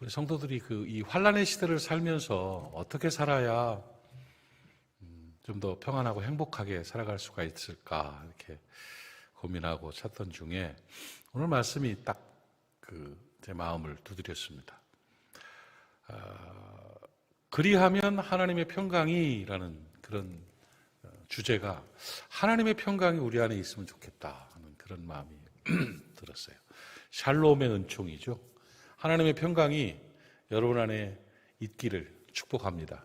우리 성도들이 이 환란의 시대를 살면서 어떻게 살아야 좀 더 평안하고 행복하게 살아갈 수가 있을까 이렇게 고민하고 찾던 중에 오늘 말씀이 딱 제 마음을 두드렸습니다. 그리하면 하나님의 평강이라는 그런 주제가 하나님의 평강이 우리 안에 있으면 좋겠다 하는 그런 마음이 들었어요. 샬롬의 은총이죠. 하나님의 평강이 여러분 안에 있기를 축복합니다.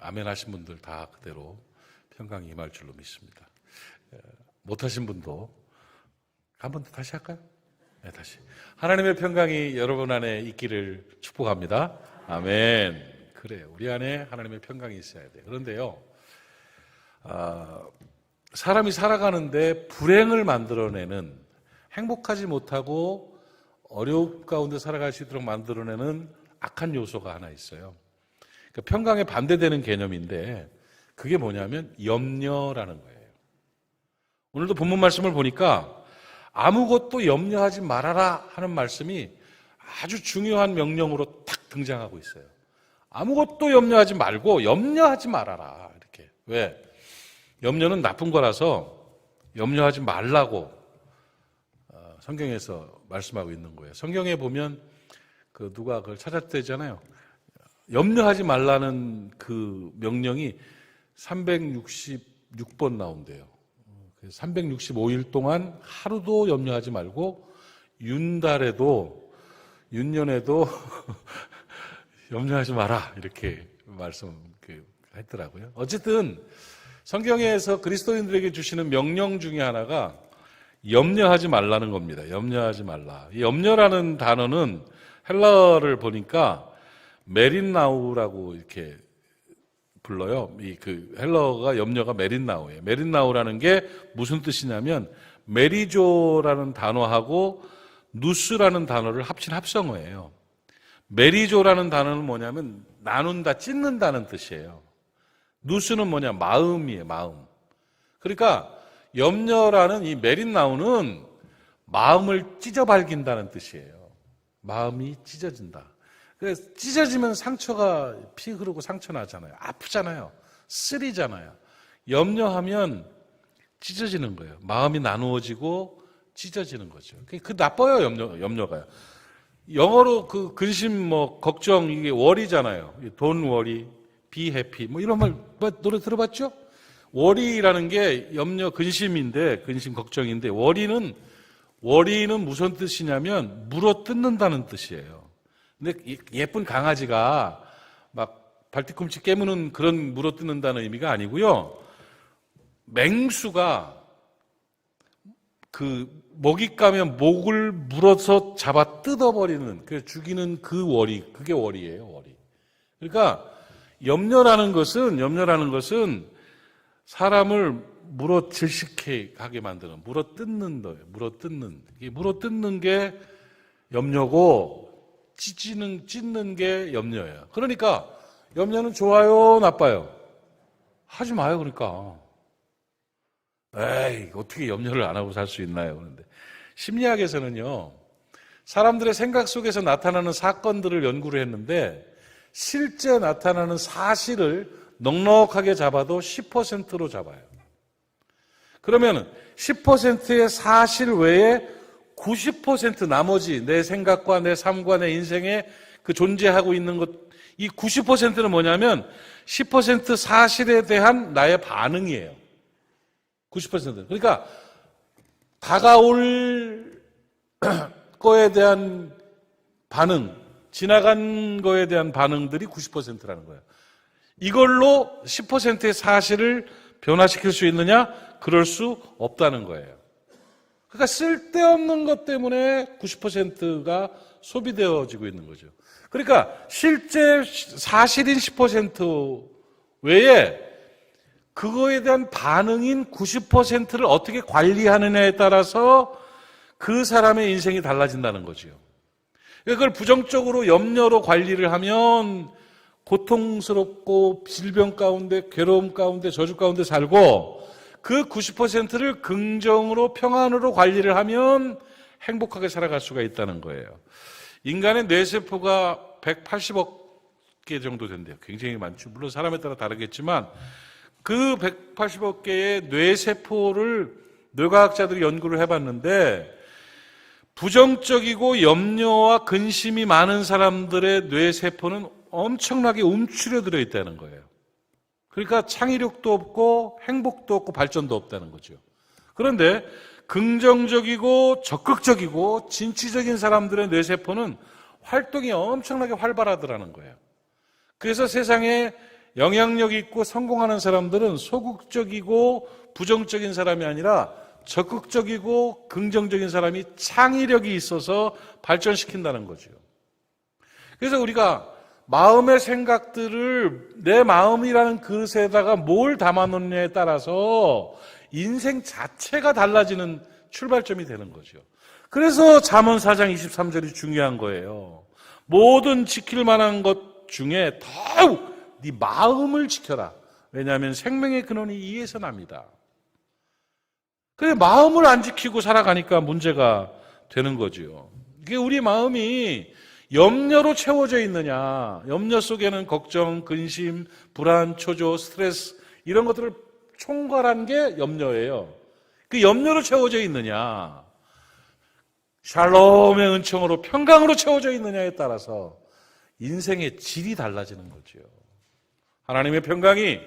아멘 하신 분들 다 그대로 평강이 임할 줄로 믿습니다. 못하신 분도 한 번 더 다시 할까요? 네, 다시. 하나님의 평강이 여러분 안에 있기를 축복합니다. 아멘. 그래요. 우리 안에 하나님의 평강이 있어야 돼요. 그런데요, 사람이 살아가는데 불행을 만들어내는, 행복하지 못하고 어려움 가운데 살아갈 수 있도록 만들어내는 악한 요소가 하나 있어요. 그러니까 평강에 반대되는 개념인데 그게 뭐냐면 염려라는 거예요. 오늘도 본문 말씀을 보니까 아무것도 염려하지 말아라 하는 말씀이 아주 중요한 명령으로 탁 등장하고 있어요. 아무것도 염려하지 말고 염려하지 말아라. 이렇게. 왜? 염려는 나쁜 거라서 염려하지 말라고 성경에서 말씀하고 있는 거예요. 성경에 보면 누가 그걸 찾았대잖아요. 염려하지 말라는 그 명령이 366번 나온대요. 365일 동안 하루도 염려하지 말고 윤달에도 윤년에도 염려하지 마라 이렇게 말씀했더라고요. 어쨌든 성경에서 그리스도인들에게 주시는 명령 중에 하나가 염려하지 말라는 겁니다. 염려하지 말라. 이 염려라는 단어는 헬라어를 보니까 메린나우라고 이렇게 불러요. 헬라어가 염려가 메린나우예요. 메린나우라는 게 무슨 뜻이냐면 메리조라는 단어하고 누스라는 단어를 합친 합성어예요. 메리조라는 단어는 뭐냐면 나눈다, 찢는다는 뜻이에요. 누스는 뭐냐? 마음이에요, 마음. 그러니까 염려라는 이 메린나우는 마음을 찢어발긴다는 뜻이에요. 마음이 찢어진다. 그래서 찢어지면 상처가 피 흐르고 상처 나잖아요. 아프잖아요. 쓰리잖아요. 염려하면 찢어지는 거예요. 마음이 나누어지고 찢어지는 거죠. 그 나빠요, 염려가요. 영어로 근심, 걱정, 이게 월이잖아요. 돈 워리, 비 해피, 이런 말 노래 들어봤죠? 워리라는 게 염려, 근심인데, 근심, 걱정인데, 워리는 무슨 뜻이냐면 물어 뜯는다는 뜻이에요. 근데 예쁜 강아지가 막 발뒤꿈치 깨무는 그런 물어 뜯는다는 의미가 아니고요. 맹수가 목이 까면 목을 물어서 잡아 뜯어버리는, 죽이는 그 워리, 그게 워리예요, 워리. 그러니까 염려라는 것은 사람을 물어 질식하게 만드는, 물어 뜯는 거예요. 물어 뜯는 게 염려고, 찢는 게 염려예요. 그러니까 염려는 좋아요, 나빠요? 하지 마요. 그러니까 에이, 어떻게 염려를 안 하고 살 수 있나요? 그런데 심리학에서는요, 사람들의 생각 속에서 나타나는 사건들을 연구를 했는데 실제 나타나는 사실을 넉넉하게 잡아도 10%로 잡아요. 그러면 10%의 사실 외에 90% 나머지 내 생각과 내 삶과 내 인생에 존재하고 있는 것, 이 90%는 뭐냐면 10% 사실에 대한 나의 반응이에요. 90%. 그러니까 다가올 거에 대한 반응, 지나간 거에 대한 반응들이 90%라는 거예요. 이걸로 10%의 사실을 변화시킬 수 있느냐? 그럴 수 없다는 거예요. 그러니까 쓸데없는 것 때문에 90%가 소비되어지고 있는 거죠. 그러니까 실제 사실인 10% 외에 그거에 대한 반응인 90%를 어떻게 관리하느냐에 따라서 그 사람의 인생이 달라진다는 거죠. 그걸 부정적으로 염려로 관리를 하면 고통스럽고 질병 가운데, 괴로움 가운데, 저주 가운데 살고, 그 90%를 긍정으로 평안으로 관리를 하면 행복하게 살아갈 수가 있다는 거예요. 인간의 뇌세포가 180억 개 정도 된대요. 굉장히 많죠. 물론 사람에 따라 다르겠지만 그 180억 개의 뇌세포를 뇌과학자들이 연구를 해봤는데 부정적이고 염려와 근심이 많은 사람들의 뇌세포는 엄청나게 움츠려들어 있다는 거예요. 그러니까 창의력도 없고 행복도 없고 발전도 없다는 거죠. 그런데 긍정적이고 적극적이고 진취적인 사람들의 뇌세포는 활동이 엄청나게 활발하더라는 거예요. 그래서 세상에 영향력 있고 성공하는 사람들은 소극적이고 부정적인 사람이 아니라 적극적이고 긍정적인 사람이 창의력이 있어서 발전시킨다는 거죠. 그래서 우리가 마음의 생각들을 내 마음이라는 그릇에다가 뭘 담아놓느냐에 따라서 인생 자체가 달라지는 출발점이 되는 거죠. 그래서 잠언 4장 23절이 중요한 거예요. 모든 지킬 만한 것 중에 더욱 네 마음을 지켜라. 왜냐하면 생명의 근원이 이에서 납니다. 그래 마음을 안 지키고 살아가니까 문제가 되는 거죠. 이게 우리 마음이 염려로 채워져 있느냐, 염려 속에는 걱정, 근심, 불안, 초조, 스트레스 이런 것들을 총괄한 게 염려예요. 그 염려로 채워져 있느냐, 샬롬의 은총으로 평강으로 채워져 있느냐에 따라서 인생의 질이 달라지는 거죠. 하나님의 평강이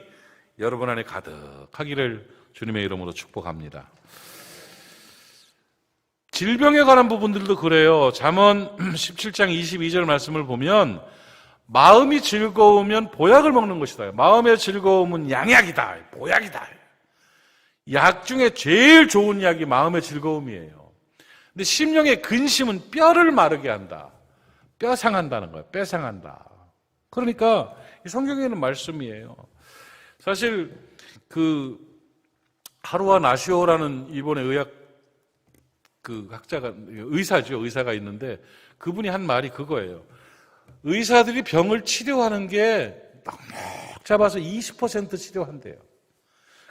여러분 안에 가득하기를 주님의 이름으로 축복합니다. 질병에 관한 부분들도 그래요. 잠언 17장 22절 말씀을 보면 마음이 즐거우면 보약을 먹는 것이다. 마음의 즐거움은 양약이다. 보약이다. 약 중에 제일 좋은 약이 마음의 즐거움이에요. 근데 심령의 근심은 뼈를 마르게 한다. 뼈 상한다는 거예요. 뼈 상한다. 그러니까 성경에는 말씀이에요. 사실 그 하루와 나시오라는 일본의 의학 그 학자가 의사가 있는데 그분이 한 말이 그거예요. 의사들이 병을 치료하는 게 넉넉 잡아서 20% 치료한대요.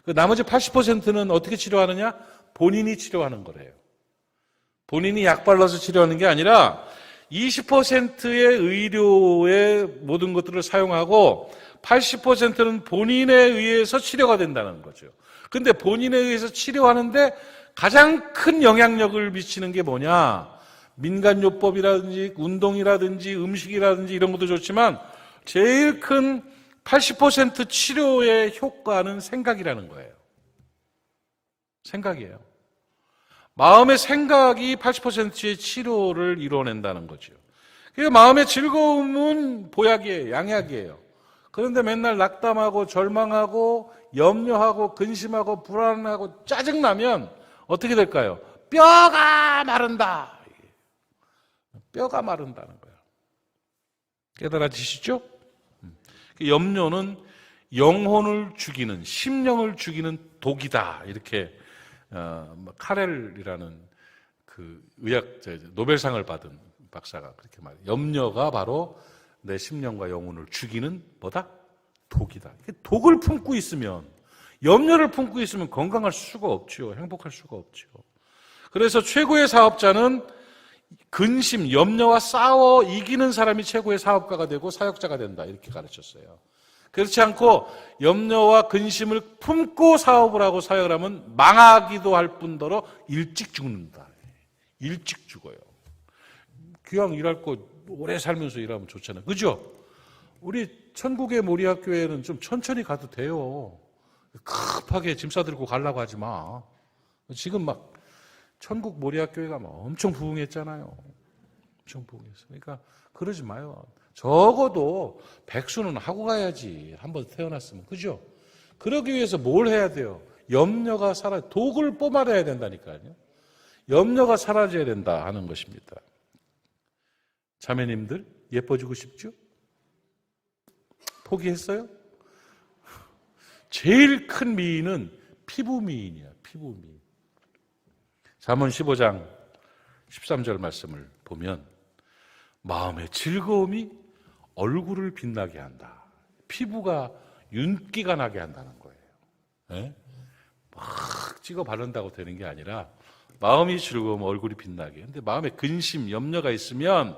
그 나머지 80%는 어떻게 치료하느냐? 본인이 치료하는 거래요. 본인이 약 발라서 치료하는 게 아니라 20%의 의료의 모든 것들을 사용하고 80%는 본인에 의해서 치료가 된다는 거죠. 근데 본인에 의해서 치료하는데 가장 큰 영향력을 미치는 게 뭐냐? 민간요법이라든지 운동이라든지 음식이라든지 이런 것도 좋지만 제일 큰 80% 치료의 효과는 생각이라는 거예요. 생각이에요. 마음의 생각이 80%의 치료를 이뤄낸다는 거죠. 그래서 마음의 즐거움은 보약이에요. 양약이에요. 그런데 맨날 낙담하고 절망하고 염려하고 근심하고 불안하고 짜증나면 어떻게 될까요? 뼈가 마른다. 뼈가 마른다는 거예요. 깨달아지시죠? 염려는 영혼을 죽이는, 심령을 죽이는 독이다. 이렇게 카렐이라는 그 의학 노벨상을 받은 박사가 그렇게 말해요. 염려가 바로 내 심령과 영혼을 죽이는 뭐다? 독이다. 독을 품고 있으면, 염려를 품고 있으면 건강할 수가 없죠. 행복할 수가 없죠. 그래서 최고의 사업자는 근심, 염려와 싸워 이기는 사람이 최고의 사업가가 되고 사역자가 된다. 이렇게 가르쳤어요. 그렇지 않고 염려와 근심을 품고 사업을 하고 사역을 하면 망하기도 할 뿐더러 일찍 죽는다. 일찍 죽어요. 귀양 일할 거 오래 살면서 일하면 좋잖아요. 그죠? 우리 천국의 모리아교회는 좀 천천히 가도 돼요. 급하게 짐 싸들고 가려고 하지 마. 지금 막 천국 모리아교회가 막 엄청 부흥했잖아요. 엄청 부흥했어요. 그러니까 그러지 마요. 적어도 백수는 하고 가야지. 한번 태어났으면. 그죠? 그러기 위해서 뭘 해야 돼요? 염려가 독을 뽑아내야 된다니까요. 염려가 사라져야 된다 하는 것입니다. 자매님들, 예뻐지고 싶죠? 포기했어요? 제일 큰 미인은 피부 미인이야. 피부 미인. 잠언 15장 13절 말씀을 보면 마음의 즐거움이 얼굴을 빛나게 한다. 피부가 윤기가 나게 한다는 거예요. 네? 막 찍어 바른다고 되는 게 아니라 마음이 즐거우면 얼굴이 빛나게. 근데 마음에 근심, 염려가 있으면,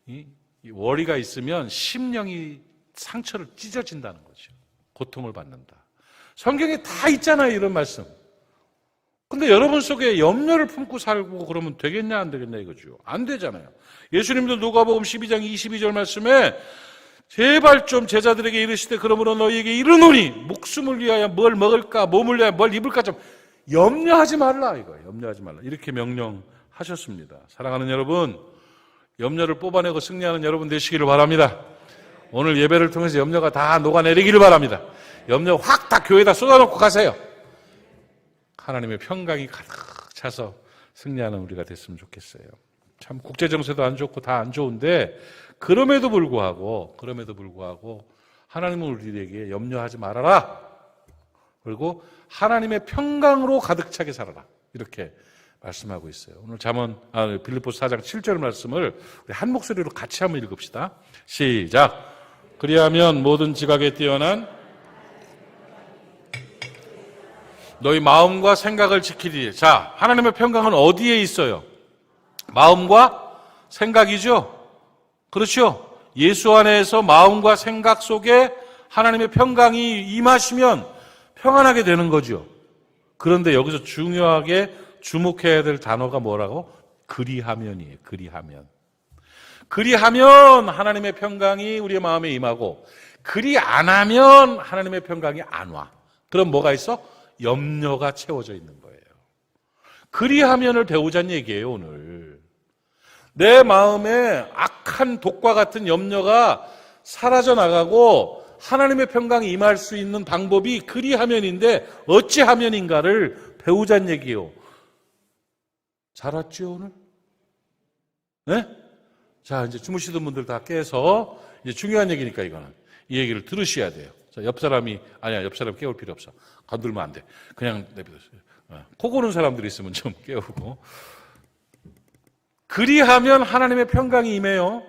이 worry가 있으면 심령이 상처를 찢어진다는 거죠. 고통을 받는다. 성경에 다 있잖아요, 이런 말씀. 근데 여러분 속에 염려를 품고 살고 그러면 되겠냐 안 되겠냐 이거죠. 안 되잖아요. 예수님도 누가복음 12장 22절 말씀에 제발 좀 제자들에게 이르시되 그러므로 너희에게 이르노니 목숨을 위하여 뭘 먹을까 몸을 위하여 뭘 입을까 좀 염려하지 말라 이거예요. 염려하지 말라 이렇게 명령하셨습니다. 사랑하는 여러분, 염려를 뽑아내고 승리하는 여러분 되시기를 바랍니다. 오늘 예배를 통해서 염려가 다 녹아내리기를 바랍니다. 염려 확 다 교회에다 쏟아놓고 가세요. 하나님의 평강이 가득 차서 승리하는 우리가 됐으면 좋겠어요. 참 국제정세도 안 좋고 다 안 좋은데 그럼에도 불구하고 하나님은 우리에게 염려하지 말아라. 그리고 하나님의 평강으로 가득 차게 살아라. 이렇게 말씀하고 있어요. 오늘 빌립보서 4장 7절 말씀을 우리 한 목소리로 같이 한번 읽읍시다. 시작. 그리하면 모든 지각에 뛰어난 너희 마음과 생각을 지키리. 자, 하나님의 평강은 어디에 있어요? 마음과 생각이죠. 그렇죠? 예수 안에서 마음과 생각 속에 하나님의 평강이 임하시면 평안하게 되는 거죠. 그런데 여기서 중요하게 주목해야 될 단어가 뭐라고? 그리하면이에요. 그리하면 하나님의 평강이 우리의 마음에 임하고 그리 안 하면 하나님의 평강이 안 와. 그럼 뭐가 있어? 염려가 채워져 있는 거예요. 그리하면을 배우자는 얘기예요, 오늘. 내 마음에 악한 독과 같은 염려가 사라져 나가고 하나님의 평강이 임할 수 있는 방법이 그리하면인데 어찌하면인가를 배우자는 얘기예요. 잘 왔죠, 오늘? 네? 자, 이제 주무시던 분들 다 깨서 이제 중요한 얘기니까 이거는 이 얘기를 들으셔야 돼요. 자, 옆 사람 깨울 필요 없어. 건들면 안 돼. 그냥 내버려둬요. 코 고는 사람들이 있으면 좀 깨우고. 그리하면 하나님의 평강이 임해요.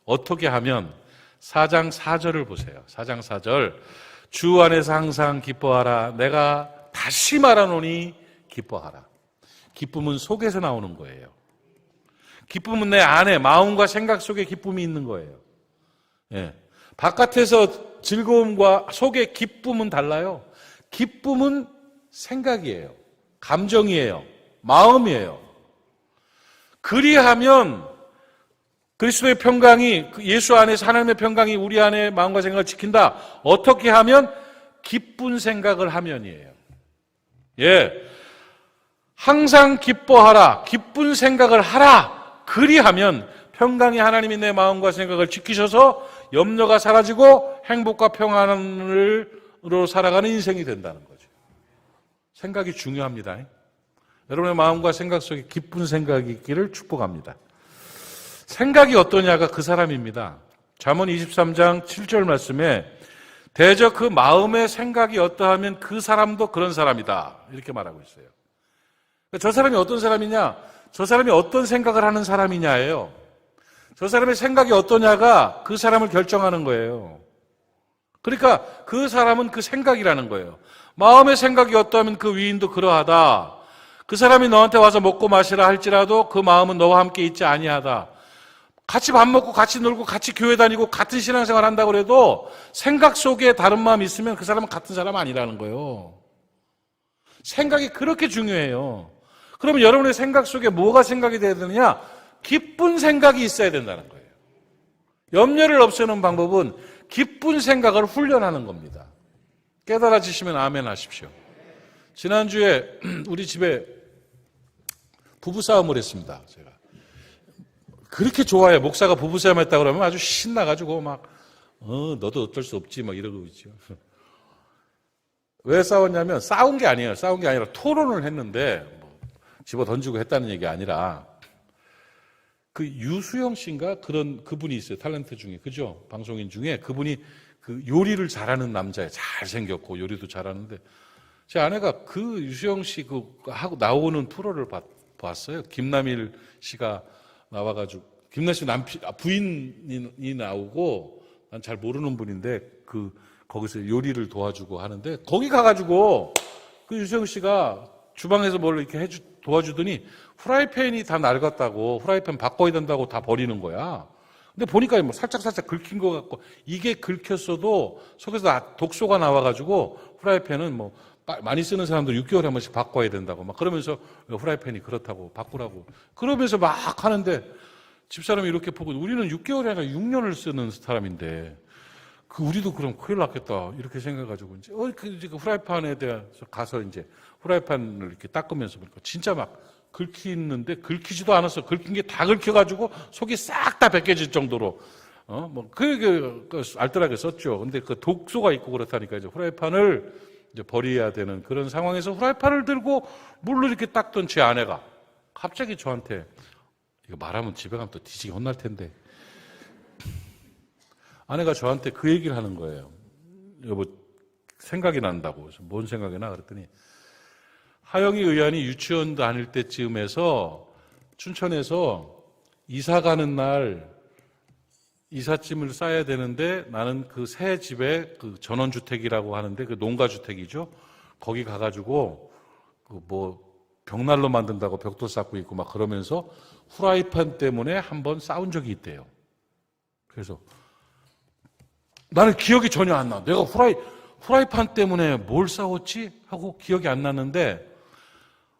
어떻게 하면? 4장 4절을 보세요. 4장 4절. 주 안에서 항상 기뻐하라. 내가 다시 말하노니 기뻐하라. 기쁨은 속에서 나오는 거예요. 기쁨은 내 안에 마음과 생각 속에 기쁨이 있는 거예요. 예. 바깥에서 즐거움과 속의 기쁨은 달라요. 기쁨은 생각이에요. 감정이에요. 마음이에요. 그리하면 그리스도의 평강이 예수 안에서 하나님의 평강이 우리 안에 마음과 생각을 지킨다. 어떻게 하면? 기쁜 생각을 하면이에요. 예. 항상 기뻐하라. 기쁜 생각을 하라. 그리하면 평강이 하나님이 내 마음과 생각을 지키셔서 염려가 사라지고 행복과 평안으로 살아가는 인생이 된다는 거죠. 생각이 중요합니다. 여러분의 마음과 생각 속에 기쁜 생각이 있기를 축복합니다. 생각이 어떠냐가 그 사람입니다. 잠언 23장 7절 말씀에 대저 그 마음의 생각이 어떠하면 그 사람도 그런 사람이다. 이렇게 말하고 있어요. 저 사람이 어떤 사람이냐? 저 사람이 어떤 생각을 하는 사람이냐예요. 저 사람의 생각이 어떠냐가 그 사람을 결정하는 거예요. 그러니까 그 사람은 그 생각이라는 거예요. 마음의 생각이 어떠하면 그 위인도 그러하다. 그 사람이 너한테 와서 먹고 마시라 할지라도 그 마음은 너와 함께 있지 아니하다. 같이 밥 먹고 같이 놀고 같이 교회 다니고 같은 신앙생활 한다고 해도 생각 속에 다른 마음이 있으면 그 사람은 같은 사람 아니라는 거예요. 생각이 그렇게 중요해요. 그러면 여러분의 생각 속에 뭐가 생각이 돼야 되느냐? 기쁜 생각이 있어야 된다는 거예요. 염려를 없애는 방법은 기쁜 생각을 훈련하는 겁니다. 깨달아지시면 아멘 하십시오. 지난주에 우리 집에 부부싸움을 했습니다. 제가 그렇게 좋아해. 목사가 부부싸움 했다 그러면 아주 신나가지고 막 너도 어쩔 수 없지 막 이러고 있죠. 왜 싸웠냐면 싸운 게 아니에요. 싸운 게 아니라 토론을 했는데 집어 던지고 했다는 얘기 아니라 그 유수영 씨인가 그분이 있어요. 탤런트 중에 그죠? 방송인 중에 그분이 그 요리를 잘하는 남자예요. 잘생겼고 요리도 잘하는데 제 아내가 그 유수영 씨 하고 나오는 프로를 봤어요. 김남일 씨가 나와가지고 김남일 씨 부인이 나오고 난 잘 모르는 분인데 거기서 요리를 도와주고 하는데 거기 가가지고 그 유수영 씨가 주방에서 뭘 이렇게 도와주더니 후라이팬이 다 낡았다고, 후라이팬 바꿔야 된다고 다 버리는 거야. 근데 보니까 뭐 살짝 긁힌 것 같고, 이게 긁혔어도 속에서 독소가 나와가지고 후라이팬은 뭐 많이 쓰는 사람들 6개월에 한 번씩 바꿔야 된다고 막 그러면서 후라이팬이 그렇다고 바꾸라고 그러면서 막 하는데, 집사람이 이렇게 보고, 우리는 6개월이 아니라 6년을 쓰는 사람인데 우리도 그럼 큰일 났겠다 이렇게 생각해가지고 이제 그 후라이팬에 대해서 가서 이제 후라이팬을 이렇게 닦으면서 보니까 진짜 막 긁히는데 긁히지도 않았어. 긁힌 게 다 긁혀가지고 속이 싹 다 벗겨질 정도로 그 알뜰하게 썼죠. 근데 그 독소가 있고 그렇다니까 이제 후라이팬을 이제 버려야 되는 그런 상황에서 후라이팬을 들고 물로 이렇게 닦던 제 아내가 갑자기 저한테, 이거 말하면 집에 가면 또 뒤지게 혼날 텐데, 아내가 저한테 그 얘기를 하는 거예요. 여보, 생각이 난다고. 그래서 뭔 생각이 나? 그랬더니 하영이 의원이 유치원 다닐 때쯤에서 춘천에서 이사 가는 날 이삿짐을 싸야 되는데, 나는 그 새 집에 그 전원주택이라고 하는데 그 농가주택이죠. 거기 가가지고 그 뭐 벽난로 만든다고 벽돌 쌓고 있고 막 그러면서 후라이팬 때문에 한번 싸운 적이 있대요. 그래서 나는 기억이 전혀 안 나. 내가 후라이팬 때문에 뭘 싸웠지? 하고 기억이 안 났는데,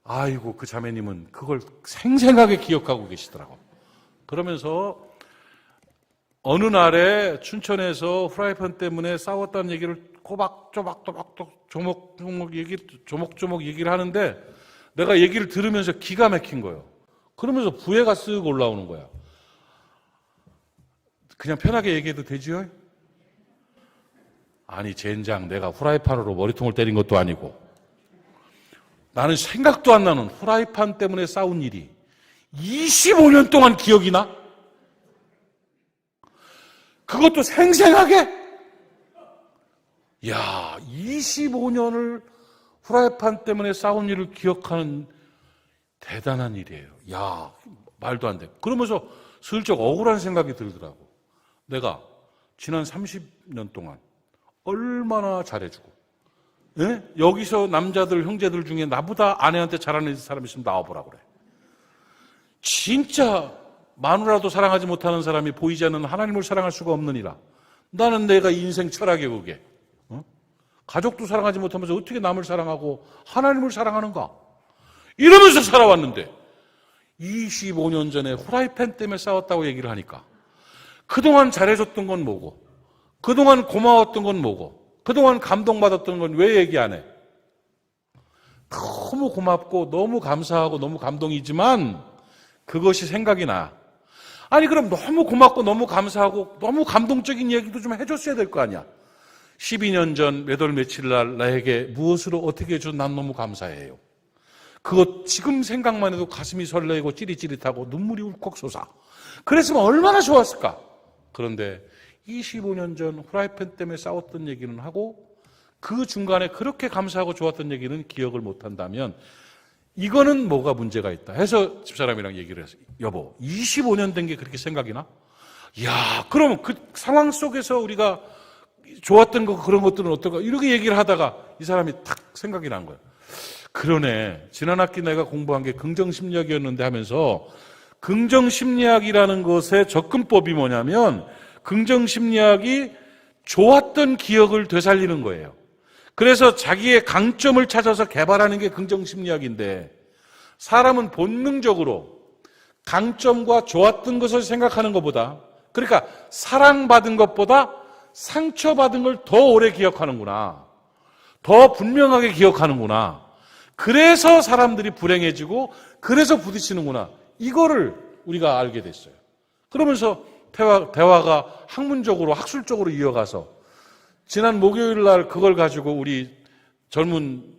아이고, 그 자매님은 그걸 생생하게 기억하고 계시더라고. 그러면서 어느 날에 춘천에서 후라이팬 때문에 싸웠다는 얘기를 꼬박쪼박 조목조목 얘기를 하는데, 내가 얘기를 들으면서 기가 막힌 거예요. 그러면서 부해가 쓱 올라오는 거야. 그냥 편하게 얘기해도 되지요? 아니, 젠장, 내가 후라이팬으로 머리통을 때린 것도 아니고, 나는 생각도 안 나는 후라이팬 때문에 싸운 일이 25년 동안 기억이 나? 그것도 생생하게? 야, 25년을 후라이팬 때문에 싸운 일을 기억하는 대단한 일이에요. 야, 말도 안 돼. 그러면서 슬쩍 억울한 생각이 들더라고. 내가 지난 30년 동안 얼마나 잘해주고, 예? 여기서 남자들, 형제들 중에 나보다 아내한테 잘하는 사람 있으면 나와보라 그래. 진짜 마누라도 사랑하지 못하는 사람이 보이지 않는 하나님을 사랑할 수가 없느니라. 나는 내가 인생 철학이 그게. 가족도 사랑하지 못하면서 어떻게 남을 사랑하고 하나님을 사랑하는가? 이러면서 살아왔는데 25년 전에 후라이팬 때문에 싸웠다고 얘기를 하니까, 그동안 잘해줬던 건 뭐고, 그동안 고마웠던 건 뭐고, 그동안 감동받았던 건 왜 얘기 안 해? 너무 고맙고 너무 감사하고 너무 감동이지만 그것이 생각이 나. 아니, 그럼 너무 고맙고 너무 감사하고 너무 감동적인 얘기도 좀 해줬어야 될 거 아니야. 12년 전 몇 월 며칠 날 나에게 무엇으로 어떻게 해줘 난 너무 감사해요. 그것 지금 생각만 해도 가슴이 설레고 찌릿찌릿하고 눈물이 울컥 솟아. 그랬으면 얼마나 좋았을까. 그런데 25년 전 후라이팬 때문에 싸웠던 얘기는 하고, 그 중간에 그렇게 감사하고 좋았던 얘기는 기억을 못한다면 이거는 뭐가 문제가 있다 해서 집사람이랑 얘기를 했어요. 여보, 25년 된 게 그렇게 생각이 나? 야, 그럼 그 상황 속에서 우리가 좋았던 거 그런 것들은 어떨까? 이렇게 얘기를 하다가 이 사람이 탁 생각이 난 거예요. 그러네. 지난 학기 내가 공부한 게 긍정심리학이었는데 하면서, 긍정심리학이라는 것의 접근법이 뭐냐면 긍정심리학이 좋았던 기억을 되살리는 거예요. 그래서 자기의 강점을 찾아서 개발하는 게 긍정심리학인데, 사람은 본능적으로 강점과 좋았던 것을 생각하는 것보다, 그러니까 사랑받은 것보다 상처받은 걸 더 오래 기억하는구나. 더 분명하게 기억하는구나. 그래서 사람들이 불행해지고 그래서 부딪히는구나. 이거를 우리가 알게 됐어요. 그러면서 대화가 학문적으로 학술적으로 이어가서 지난 목요일 날 그걸 가지고 우리 젊은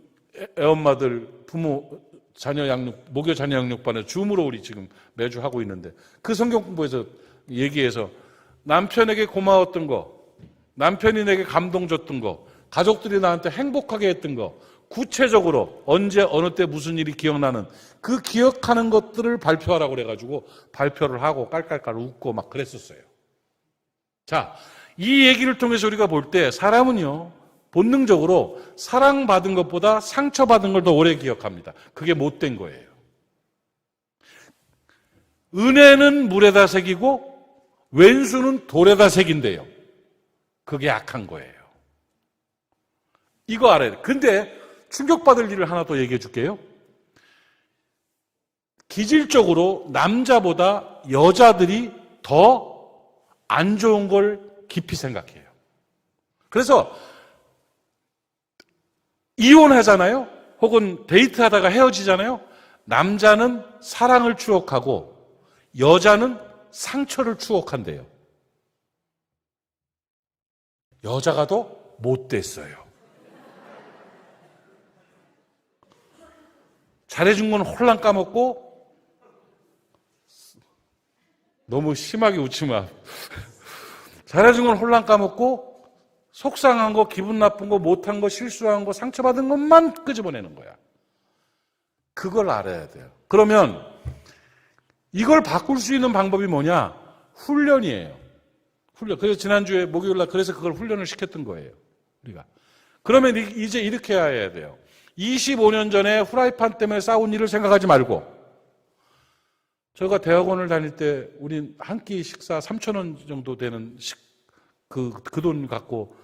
애엄마들 부모 자녀 양육, 목요 자녀 양육반에 줌으로 우리 지금 매주 하고 있는데, 그 성경 공부에서 얘기해서 남편에게 고마웠던 거, 남편이 내게 감동 줬던 거, 가족들이 나한테 행복하게 했던 거, 구체적으로 언제 어느 때 무슨 일이 기억나는 그 기억하는 것들을 발표하라고 그래가지고 발표를 하고 깔깔깔 웃고 막 그랬었어요. 자, 이 얘기를 통해서 우리가 볼 때 사람은요, 본능적으로 사랑받은 것보다 상처받은 걸 더 오래 기억합니다. 그게 못된 거예요. 은혜는 물에다 새기고 왼수는 돌에다 새긴대요. 그게 악한 거예요. 이거 알아야 돼. 근데 충격받을 일을 하나 더 얘기해 줄게요. 기질적으로 남자보다 여자들이 더 안 좋은 걸 깊이 생각해요. 그래서 이혼하잖아요. 혹은 데이트하다가 헤어지잖아요. 남자는 사랑을 추억하고 여자는 상처를 추억한대요. 여자가 더 못됐어요. 잘해준 건 홀랑 까먹고, 너무 심하게 웃지 마. 잘해준 건 홀랑 까먹고 속상한 거, 기분 나쁜 거, 못한 거, 실수한 거, 상처받은 것만 끄집어내는 거야. 그걸 알아야 돼요. 그러면 이걸 바꿀 수 있는 방법이 뭐냐? 훈련이에요. 훈련. 그래서 지난주에 목요일 날 그래서 그걸 훈련을 시켰던 거예요. 우리가. 그러면 이제 이렇게 해야 돼요. 25년 전에 후라이팬 때문에 싸운 일을 생각하지 말고, 저희가 대학원을 다닐 때 우린 한 끼 식사 3,000원 정도 되는 그 돈 갖고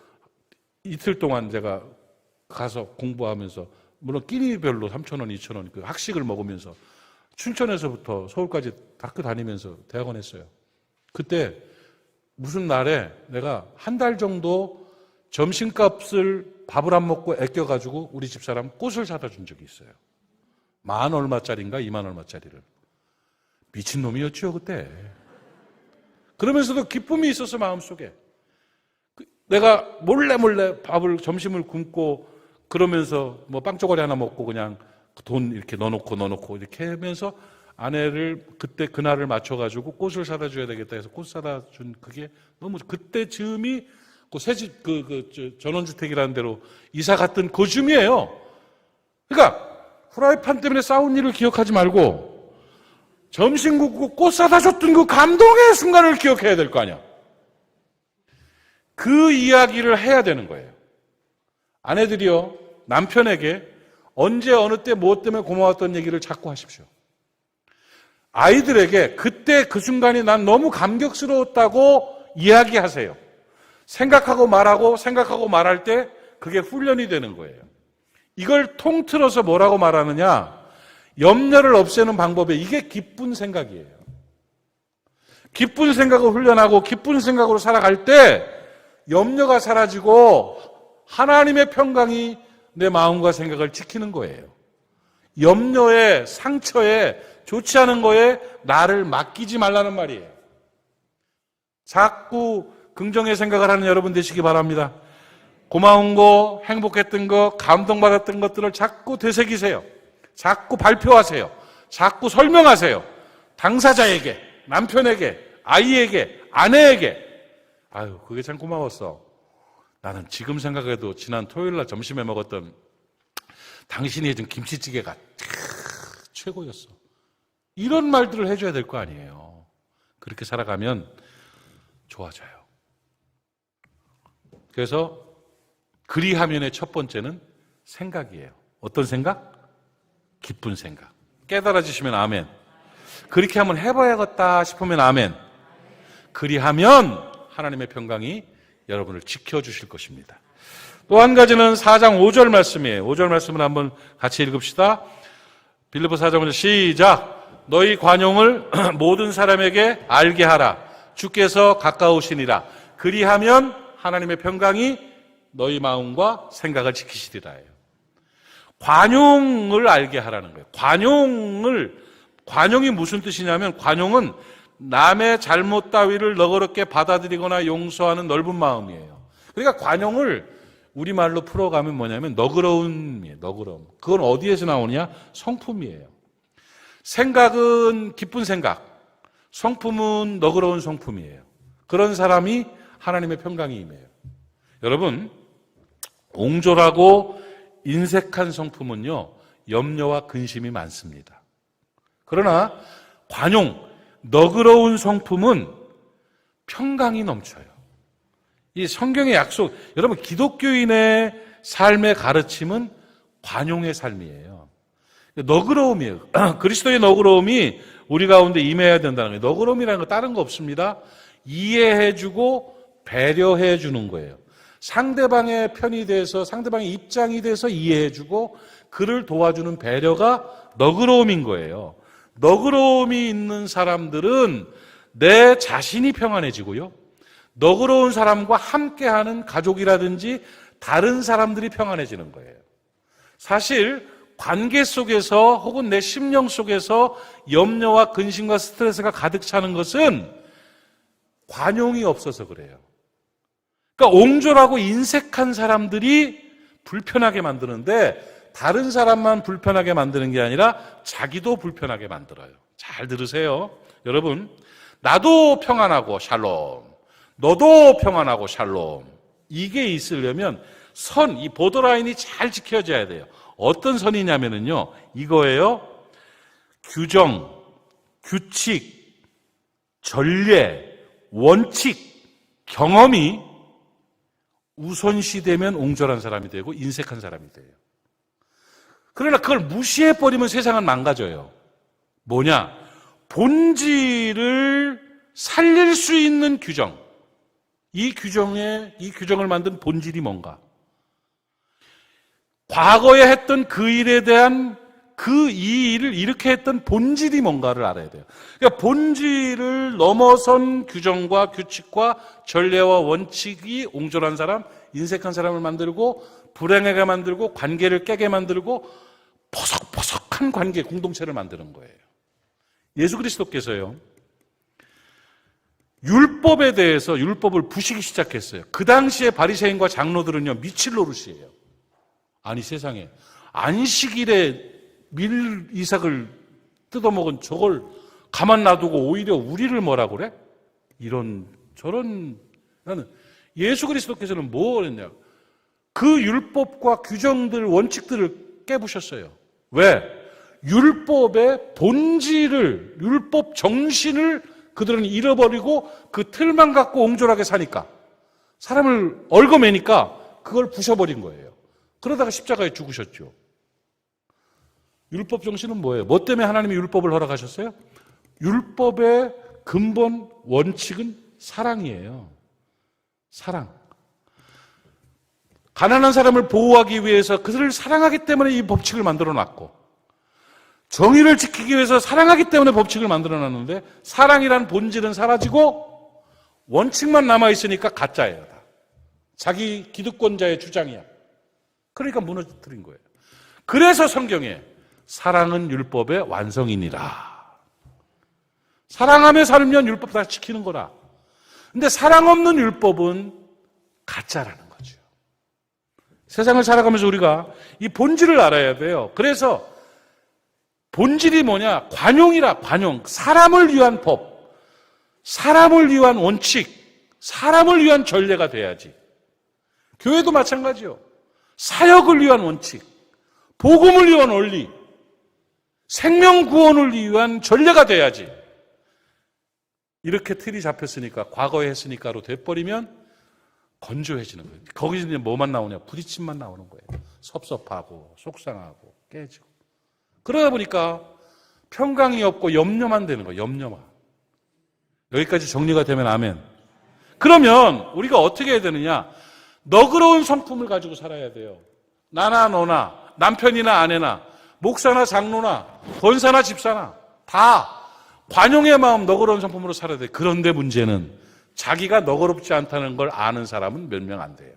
이틀 동안 제가 가서 공부하면서, 물론 끼니별로 3,000원, 2,000원 그 학식을 먹으면서 춘천에서부터 서울까지 학교 다니면서 대학원 했어요. 그때 무슨 날에 내가 한 달 정도 점심값을 밥을 안 먹고 아껴가지고 우리 집사람 꽃을 사다 준 적이 있어요. 10,000 얼마짜리인가 20,000 얼마짜리를. 미친놈이었죠 그때. 그러면서도 기쁨이 있었어 마음속에. 내가 몰래 밥을 점심을 굶고 그러면서 뭐 빵조가리 하나 먹고 그냥 돈 이렇게 넣어놓고 이렇게 하면서 아내를 그때 그날을 맞춰가지고 꽃을 사다 줘야 되겠다 해서 꽃 사다 준 그게 너무, 그때 즈음이 그 새집 전원주택이라는 데로 이사 갔던 그 즈음이에요. 그러니까 후라이팬 때문에 싸운 일을 기억하지 말고 점심 굶고 꽃 사다 줬던 그 감동의 순간을 기억해야 될 거 아니야. 그 이야기를 해야 되는 거예요. 아내들이요, 남편에게 언제 어느 때 무엇 때문에 고마웠던 얘기를 자꾸 하십시오. 아이들에게 그때 그 순간이 난 너무 감격스러웠다고 이야기하세요. 생각하고 말할 때 그게 훈련이 되는 거예요. 이걸 통틀어서 뭐라고 말하느냐? 염려를 없애는 방법에 이게 기쁜 생각이에요. 기쁜 생각을 훈련하고 기쁜 생각으로 살아갈 때 염려가 사라지고 하나님의 평강이 내 마음과 생각을 지키는 거예요. 염려에, 상처에, 좋지 않은 거에 나를 맡기지 말라는 말이에요. 자꾸 긍정의 생각을 하는 여러분 되시기 바랍니다. 고마운 거, 행복했던 거, 감동받았던 것들을 자꾸 되새기세요. 자꾸 발표하세요. 자꾸 설명하세요. 당사자에게, 남편에게, 아이에게, 아내에게. 아유, 그게 참 고마웠어. 나는 지금 생각해도 지난 토요일날 점심에 먹었던 당신이 해준 김치찌개가 최고였어. 이런 말들을 해줘야 될 거 아니에요. 그렇게 살아가면 좋아져요. 그래서 그리하면의 첫 번째는 생각이에요. 어떤 생각? 기쁜 생각. 깨달아지시면 아멘. 그렇게 한번 해봐야겠다 싶으면 아멘. 그리하면 하나님의 평강이 여러분을 지켜주실 것입니다. 또 한 가지는 4장 5절 말씀이에요. 5절 말씀을 한번 같이 읽읍시다. 빌립보 4장 5절 시작. 너희 관용을 모든 사람에게 알게 하라. 주께서 가까우시니라. 그리하면 하나님의 평강이 너희 마음과 생각을 지키시리라 해요. 관용을 알게 하라는 거예요. 관용이 무슨 뜻이냐면, 관용은 남의 잘못 따위를 너그럽게 받아들이거나 용서하는 넓은 마음이에요. 그러니까 관용을 우리말로 풀어가면 뭐냐면 너그러움이에요. 너그러움. 그건 어디에서 나오냐? 성품이에요. 생각은 기쁜 생각, 성품은 너그러운 성품이에요. 그런 사람이 하나님의 평강이 임해요. 여러분, 옹졸하고 인색한 성품은요, 염려와 근심이 많습니다. 그러나 관용, 너그러운 성품은 평강이 넘쳐요. 이 성경의 약속, 여러분 기독교인의 삶의 가르침은 관용의 삶이에요. 너그러움이에요. 그리스도의 너그러움이 우리 가운데 임해야 된다는 거예요. 너그러움이라는 거 다른 거 없습니다. 이해해주고 배려해주는 거예요. 상대방의 편이 돼서, 상대방의 입장이 돼서 이해해주고 그를 도와주는 배려가 너그러움인 거예요. 너그러움이 있는 사람들은 내 자신이 평안해지고요. 너그러운 사람과 함께하는 가족이라든지 다른 사람들이 평안해지는 거예요. 사실 관계 속에서 혹은 내 심령 속에서 염려와 근심과 스트레스가 가득 차는 것은 관용이 없어서 그래요. 그러니까 옹졸하고 인색한 사람들이 불편하게 만드는데 다른 사람만 불편하게 만드는 게 아니라 자기도 불편하게 만들어요. 잘 들으세요. 여러분, 나도 평안하고 샬롬, 너도 평안하고 샬롬, 이게 있으려면 이 보더라인이 잘 지켜져야 돼요. 어떤 선이냐면요, 이거예요. 규정, 규칙, 전례, 원칙, 경험이 우선시되면 옹졸한 사람이 되고 인색한 사람이 돼요. 그러나 그걸 무시해버리면 세상은 망가져요. 뭐냐? 본질을 살릴 수 있는 규정. 이 규정을 만든 본질이 뭔가? 과거에 했던 그 일에 대한 이 일을 이렇게 했던 본질이 뭔가를 알아야 돼요. 그러니까 본질을 넘어선 규정과 규칙과 전례와 원칙이 옹졸한 사람, 인색한 사람을 만들고 불행하게 만들고 관계를 깨게 만들고 포석포석한 관계, 공동체를 만드는 거예요. 예수 그리스도께서요, 율법에 대해서 율법을 부시기 시작했어요. 그 당시에 바리새인과 장로들은요, 미칠 노릇이에요. 아니 세상에 안식일에 밀이삭을 뜯어먹은 저걸 가만 놔두고 오히려 우리를 뭐라 그래? 저런 나는 예수 그리스도께서는 뭐 했냐? 그 율법과 규정들, 원칙들을 깨부셨어요. 왜? 율법의 본질을, 율법 정신을 그들은 잃어버리고 그 틀만 갖고 옹졸하게 사니까, 사람을 얽어매니까 그걸 부셔버린 거예요. 그러다가 십자가에 죽으셨죠. 율법 정신은 뭐예요? 뭐 때문에 하나님이 율법을 허락하셨어요? 율법의 근본 원칙은 사랑이에요. 사랑. 가난한 사람을 보호하기 위해서 그들을 사랑하기 때문에 이 법칙을 만들어 놨고, 정의를 지키기 위해서 사랑하기 때문에 법칙을 만들어 놨는데, 사랑이란 본질은 사라지고 원칙만 남아있으니까 가짜예요. 다. 자기 기득권자의 주장이야. 그러니까 무너뜨린 거예요. 그래서 성경에 사랑은 율법의 완성이니라. 사랑하며 살면 율법 다 지키는 거라. 근데 사랑 없는 율법은 가짜라는 거죠. 세상을 살아가면서 우리가 이 본질을 알아야 돼요. 그래서 본질이 뭐냐? 관용이라, 관용. 사람을 위한 법, 사람을 위한 원칙, 사람을 위한 전례가 돼야지. 교회도 마찬가지요. 사역을 위한 원칙, 복음을 위한 원리, 생명 구원을 위한 전례가 돼야지. 이렇게 틀이 잡혔으니까, 과거에 했으니까로 돼버리면 건조해지는 거예요. 거기서 이제 뭐만 나오냐? 부딪힘만 나오는 거예요. 섭섭하고 속상하고 깨지고. 그러다 보니까 평강이 없고 염려만 되는 거예요. 염려만. 여기까지 정리가 되면 아멘. 그러면 우리가 어떻게 해야 되느냐? 너그러운 성품을 가지고 살아야 돼요. 나나 너나, 남편이나 아내나, 목사나 장로나, 권사나 집사나 다 관용의 마음, 너그러운 성품으로 살아야 돼요. 그런데 문제는 자기가 너그럽지 않다는 걸 아는 사람은 몇 명 안 돼요.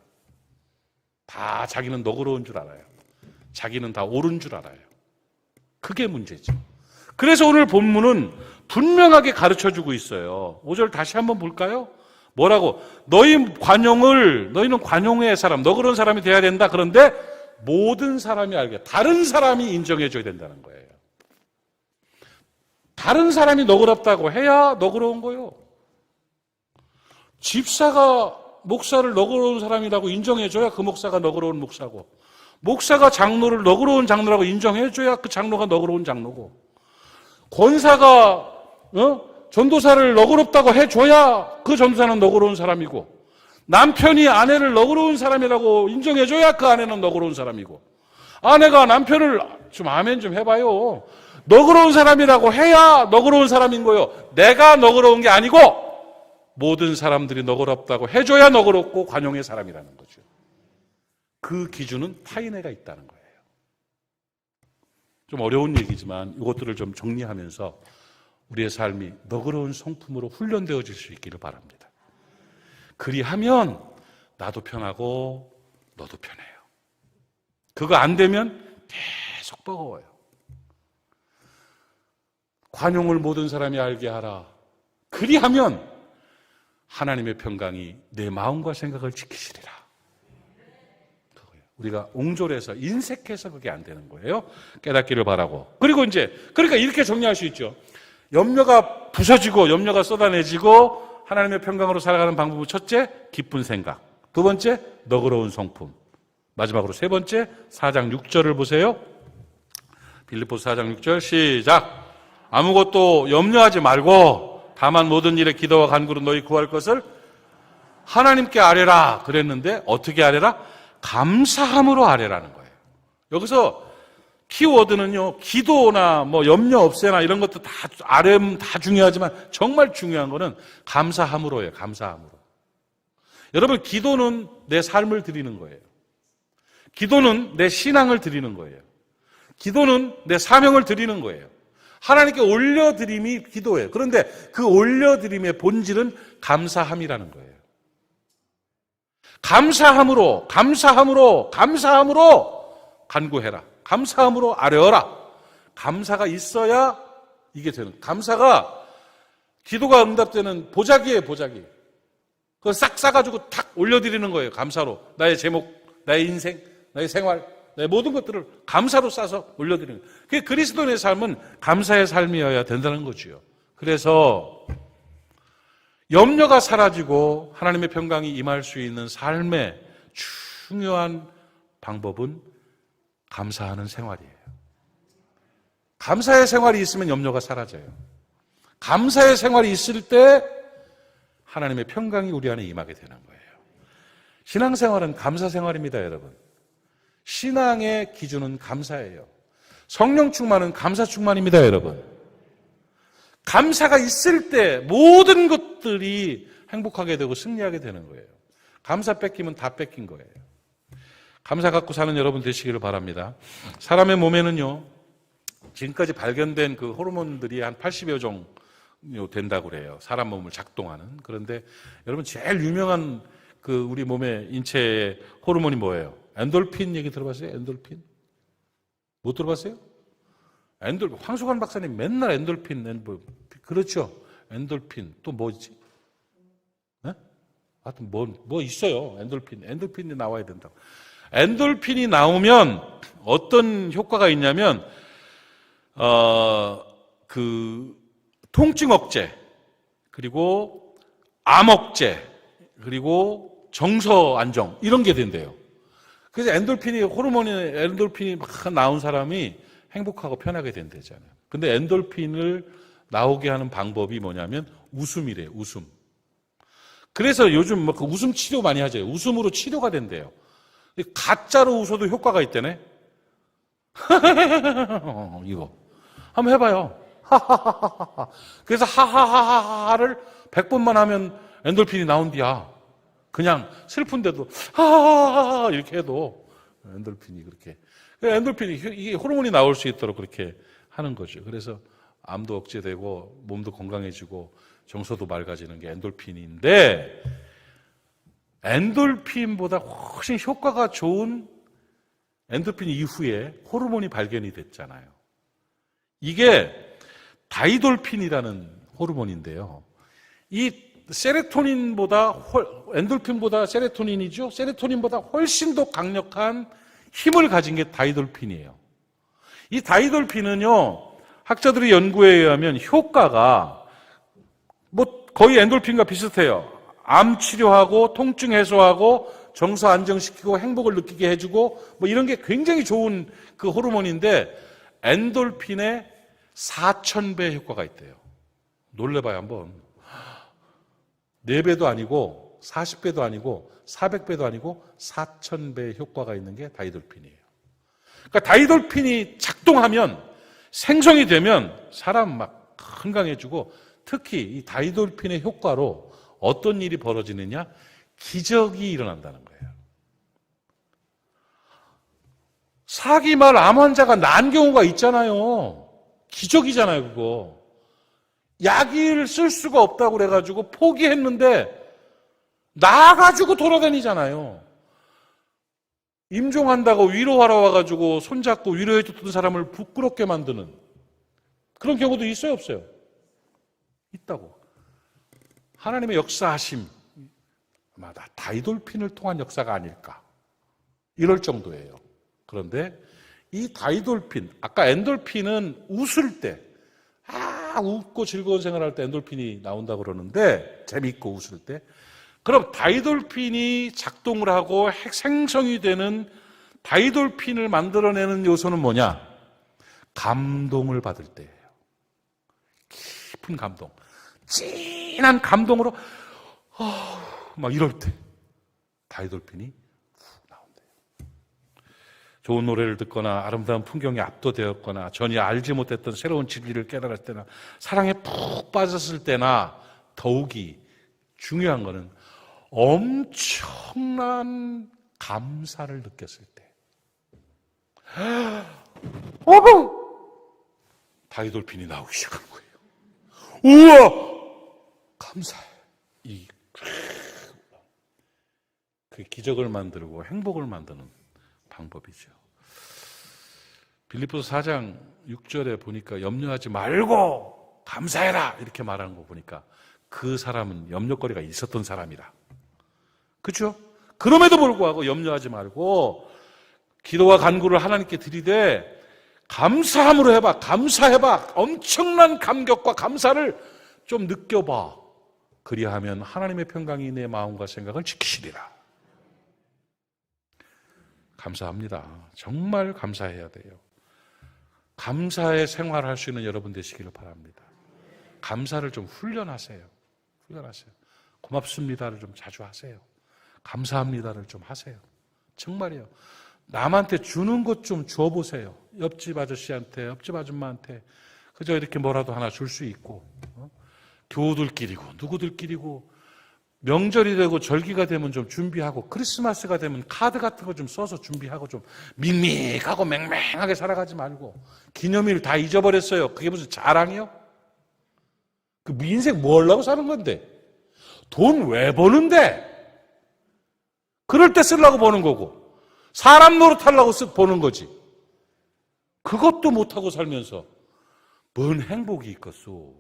다 자기는 너그러운 줄 알아요. 자기는 다 옳은 줄 알아요. 그게 문제죠. 그래서 오늘 본문은 분명하게 가르쳐주고 있어요. 5절 다시 한번 볼까요? 뭐라고? 너희는 관용의 사람, 너그러운 사람이 돼야 된다. 그런데 모든 사람이 알게, 다른 사람이 인정해줘야 된다는 거예요. 다른 사람이 너그럽다고 해야 너그러운 거예요. 집사가 목사를 너그러운 사람이라고 인정해줘야 그 목사가 너그러운 목사고, 목사가 장로를 너그러운 장로라고 인정해줘야 그 장로가 너그러운 장로고, 권사가 전도사를 너그럽다고 해줘야 그 전도사는 너그러운 사람이고, 남편이 아내를 너그러운 사람이라고 인정해줘야 그 아내는 너그러운 사람이고, 아내가 남편을 좀 아멘 좀 해봐요. 너그러운 사람이라고 해야 너그러운 사람인 거예요. 내가 너그러운 게 아니고 모든 사람들이 너그럽다고 해줘야 너그럽고 관용의 사람이라는 거죠. 그 기준은 타인애가 있다는 거예요. 좀 어려운 얘기지만 이것들을 좀 정리하면서 우리의 삶이 너그러운 성품으로 훈련되어질 수 있기를 바랍니다. 그리하면 나도 편하고 너도 편해요. 그거 안 되면 계속 버거워요. 관용을 모든 사람이 알게 하라. 그리하면 하나님의 평강이 내 마음과 생각을 지키시리라. 그거예요. 우리가 옹졸해서 인색해서 그게 안 되는 거예요. 깨닫기를 바라고. 그리고 그러니까 이렇게 정리할 수 있죠. 염려가 부서지고 염려가 쏟아내지고 하나님의 평강으로 살아가는 방법은 첫째, 기쁜 생각. 두 번째, 너그러운 성품. 마지막으로 세 번째, 4장 6절을 보세요. 빌립보서 4장 6절 시작. 아무것도 염려하지 말고 다만 모든 일에 기도와 간구로 너희 구할 것을 하나님께 아뢰라 그랬는데 어떻게 아뢰라? 감사함으로 아뢰라는 거예요. 여기서 키워드는요, 기도나 뭐 염려 없애나 이런 것도 다 아뢰면 다 중요하지만 정말 중요한 거는 감사함으로예요. 감사함으로. 여러분, 기도는 내 삶을 드리는 거예요. 기도는 내 신앙을 드리는 거예요. 기도는 내 사명을 드리는 거예요. 하나님께 올려드림이 기도예요. 그런데 그 올려드림의 본질은 감사함이라는 거예요. 감사함으로 간구해라. 감사함으로 아뢰어라. 감사가 있어야 이게 되는. 감사가 기도가 응답되는 보자기예요, 보자기. 그거 싹 싸가지고 탁 올려드리는 거예요, 감사로. 나의 제목, 나의 인생, 나의 생활, 나의 모든 것들을 감사로 싸서 올려드리는 거예요. 그게 그리스도인의 삶은 감사의 삶이어야 된다는 거지요. 그래서 염려가 사라지고 하나님의 평강이 임할 수 있는 삶의 중요한 방법은 감사하는 생활이에요. 감사의 생활이 있으면 염려가 사라져요. 감사의 생활이 있을 때 하나님의 평강이 우리 안에 임하게 되는 거예요. 신앙생활은 감사생활입니다, 여러분. 신앙의 기준은 감사예요. 성령 충만은 감사 충만입니다, 여러분. 감사가 있을 때 모든 것들이 행복하게 되고 승리하게 되는 거예요. 감사 뺏기면 다 뺏긴 거예요. 감사 갖고 사는 여러분 되시기를 바랍니다. 사람의 몸에는요, 지금까지 발견된 그 호르몬들이 한 80여 종 된다고 그래요. 사람 몸을 작동하는. 그런데 여러분 제일 유명한 그 우리 몸의 인체의 호르몬이 뭐예요? 엔돌핀 얘기 들어봤어요? 엔돌핀? 못 들어봤어요? 황수관 박사님 맨날 엔돌핀, 그렇죠? 엔돌핀, 또 뭐지? 네? 하여튼 뭐 있어요. 엔돌핀이 나와야 된다고. 엔돌핀이 나오면 어떤 효과가 있냐면, 통증 억제, 그리고 암 억제, 그리고 정서 안정, 이런 게 된대요. 그래서 엔돌핀이 막 나온 사람이 행복하고 편하게 된대잖아요. 근데 엔돌핀을 나오게 하는 방법이 뭐냐면 웃음이래요, 웃음. 그래서 요즘 뭐 그 웃음 치료 많이 하죠. 웃음으로 치료가 된대요. 가짜로 웃어도 효과가 있대네. 이거. 한번 해봐요. 그래서 하하하하를 100번만 하면 엔돌핀이 나온디야. 그냥 슬픈데도 하하하하 이렇게 해도 엔돌핀이 그렇게. 엔돌핀이 이게 호르몬이 나올 수 있도록 그렇게 하는 거죠. 그래서 암도 억제되고 몸도 건강해지고 정서도 맑아지는 게 엔돌핀인데, 엔돌핀보다 훨씬 효과가 좋은 엔돌핀 이후에 호르몬이 발견이 됐잖아요. 이게 다이돌핀이라는 호르몬인데요. 이 엔돌핀보다 세로토닌이죠. 세로토닌보다 훨씬 더 강력한 힘을 가진 게 다이돌핀이에요. 이 다이돌핀은요, 학자들의 연구에 의하면 효과가 뭐 거의 엔돌핀과 비슷해요. 암 치료하고 통증 해소하고 정서 안정시키고 행복을 느끼게 해주고 뭐 이런 게 굉장히 좋은 그 호르몬인데, 엔돌핀의 4,000배 효과가 있대요. 놀래봐요, 한번. 4배도 아니고 40배도 아니고 400배도 아니고 4,000배의 효과가 있는 게 다이돌핀이에요. 그러니까 다이돌핀이 작동하면 생성이 되면 사람 막 건강해지고, 특히 이 다이돌핀의 효과로 어떤 일이 벌어지느냐? 기적이 일어난다는 거예요. 사기 말 암 환자가 난 경우가 있잖아요. 기적이잖아요, 그거. 약을 쓸 수가 없다고 그래가지고 포기했는데 나가지고 돌아다니잖아요. 임종한다고 위로하러 와가지고 손잡고 위로해줬던 사람을 부끄럽게 만드는 그런 경우도 있어요, 없어요? 있다고. 하나님의 역사하심, 아마 다이돌핀을 통한 역사가 아닐까 이럴 정도예요. 그런데 이 다이돌핀, 아까 엔돌핀은 웃을 때, 웃고 즐거운 생활할 때 엔돌핀이 나온다고 그러는데, 재밌고 웃을 때, 그럼 다이돌핀이 작동을 하고 생성이 되는 다이돌핀을 만들어내는 요소는 뭐냐? 감동을 받을 때예요. 깊은 감동, 진한 감동으로 막 이럴 때 다이돌핀이 훅 나온대요. 좋은 노래를 듣거나 아름다운 풍경에 압도되었거나 전혀 알지 못했던 새로운 진리를 깨달았을 때나 사랑에 푹 빠졌을 때나 더욱이 중요한 거는 엄청난 감사를 느꼈을 때. 다이돌핀이 나오기 시작한 거예요. 우와! 감사해. 그 기적을 만들고 행복을 만드는 방법이죠. 빌립보서 4장 6절에 보니까 염려하지 말고 감사해라 이렇게 말하는 거 보니까 그 사람은 염려거리가 있었던 사람이라. 그렇죠? 그럼에도 불구하고 염려하지 말고 기도와 간구를 하나님께 드리되 감사함으로 해봐. 감사해봐. 엄청난 감격과 감사를 좀 느껴봐. 그리하면 하나님의 평강이 내 마음과 생각을 지키시리라. 감사합니다. 정말 감사해야 돼요. 감사의 생활할 수 있는 여러분 되시기를 바랍니다. 감사를 좀 훈련하세요. 고맙습니다를 좀 자주 하세요. 감사합니다를 좀 하세요. 정말이요. 남한테 주는 것 좀 줘보세요. 옆집 아저씨한테, 옆집 아줌마한테 그저 이렇게 뭐라도 하나 줄 수 있고, 교우들끼리고 누구들끼리고 명절이 되고 절기가 되면 좀 준비하고 크리스마스가 되면 카드 같은 거 좀 써서 준비하고 좀 밍밍하고 맹맹하게 살아가지 말고 기념일 다 잊어버렸어요. 그게 무슨 자랑이요? 그 인생 뭐 하려고 사는 건데? 돈 왜 버는데? 그럴 때 쓰려고 버는 거고 사람 노릇하려고 버는 거지. 그것도 못하고 살면서 뭔 행복이 있겠소.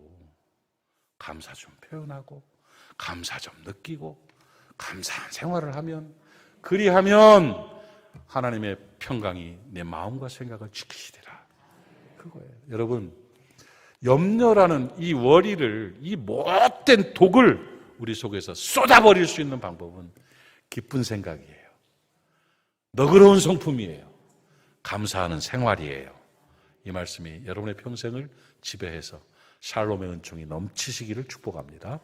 감사 좀 표현하고 감사 좀 느끼고 감사한 생활을 하면 그리하면 하나님의 평강이 내 마음과 생각을 지키시리라. 그거예요. 여러분, 염려라는 이 원리를, 이 못된 독을 우리 속에서 쏟아버릴 수 있는 방법은 기쁜 생각이에요. 너그러운 성품이에요. 감사하는 생활이에요. 이 말씀이 여러분의 평생을 지배해서 샬롬의 은총이 넘치시기를 축복합니다.